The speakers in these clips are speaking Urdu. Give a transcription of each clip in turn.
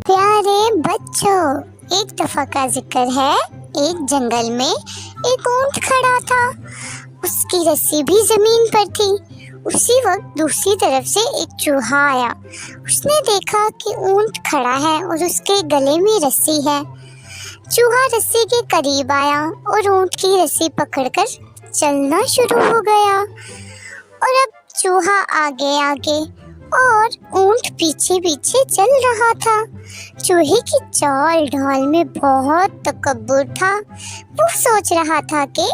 پیارے بچوں، ایک دفعہ کا ذکر ہے، ایک جنگل میں ایک اونٹ کھڑا تھا۔ اس کی رسی بھی زمین پر تھی۔ اسی وقت دوسری طرف سے ایک چوہا آیا۔ اس نے دیکھا کہ اونٹ کھڑا ہے اور اس کے گلے میں رسی ہے۔ چوہا رسی کے قریب آیا اور اونٹ کی رسی پکڑ کر چلنا شروع ہو گیا، اور اب چوہا آگے آگے اور اونٹ پیچھے پیچھے چل رہا تھا۔ چوہے کی چال ڈھال میں بہت تکبر تھا۔ وہ سوچ رہا تھا کہ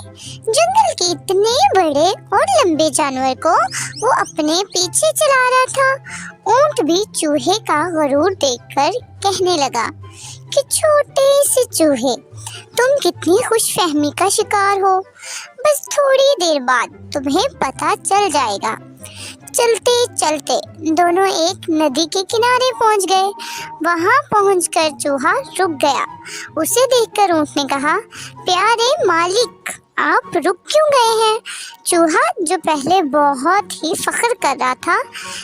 جنگل کے اتنے بڑے اور لمبے جانور کو وہ اپنے پیچھے چلا رہا تھا۔ اونٹ بھی چوہے کا غرور دیکھ کر کہنے لگا کہ چھوٹے سے چوہے، تم کتنی خوش فہمی کا شکار ہو، بس تھوڑی دیر بعد تمہیں پتہ چل جائے گا۔ چلتے چلتے دونوں ایک ندی کے کنارے پہنچ گئے۔ وہاں پہنچ کر چوہا رک گیا۔ اسے دیکھ کر اونٹ نے کہا، پیارے مالک، آپ رک کیوں گئے ہیں؟ چوہا جو پہلے بہت ہی فخر کر رہا تھا،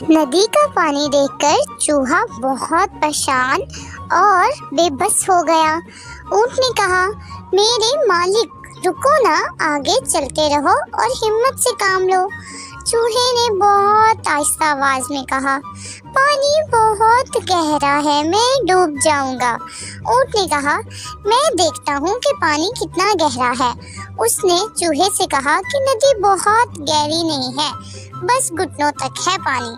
ندی کا پانی دیکھ کر چوہا بہت پریشان اور بے بس ہو گیا۔ اونٹ نے کہا، میرے مالک رکو نا، آگے چلتے رہو اور ہمت سے کام لو۔ چوہے نے بہت آہستہ آواز میں کہا، پانی بہت گہرا ہے، میں ڈوب جاؤں گا۔ اونٹ نے کہا، میں دیکھتا ہوں کہ پانی کتنا گہرا ہے۔ اس نے چوہے سے کہا کہ ندی بہت گہری نہیں ہے، بس گھٹنوں تک ہے پانی۔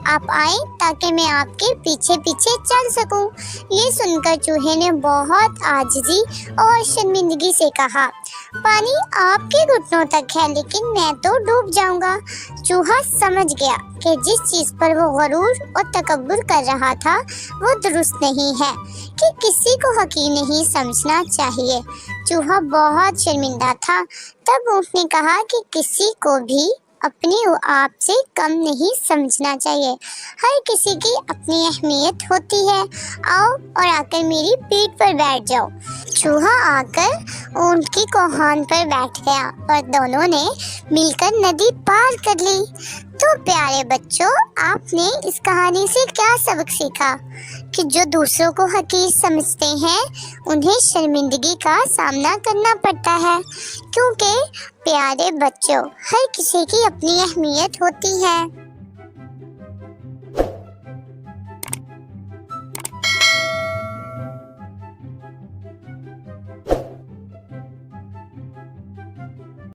آپ آئیں تاکہ میں آپ کے پیچھے پیچھے چل سکوں۔ یہ سن کر چوہے نے بہت عاجزی اور شرمندگی سے کہا، پانی آپ کے گھٹنوں تک ہے، لیکن میں تو ڈوب جاؤں گا۔ چوہا سمجھ گیا کہ جس چیز پر وہ غرور اور تکبر کر رہا تھا وہ درست نہیں ہے، کہ کسی کو حقیر نہیں سمجھنا چاہیے۔ چوہا بہت شرمندہ تھا۔ تب اونٹ نے کہا کہ کسی کو بھی اپنے آپ سے کم نہیں سمجھنا چاہیے، ہر کسی کی اپنی اہمیت ہوتی ہے۔ آؤ اور آ کر میری پیٹھ پر بیٹھ جاؤ۔ چوہا آ کر اونٹ کی کوہان پر بیٹھ گیا اور دونوں نے مل کر ندی پار کر لی۔ تو پیارے بچوں، آپ نے اس کہانی سے کیا سبق سیکھا؟ کہ جو دوسروں کو حقیر سمجھتے ہیں انہیں شرمندگی کا سامنا کرنا پڑتا ہے، کیونکہ پیارے بچوں، ہر کسی کی اپنی اہمیت ہوتی ہے۔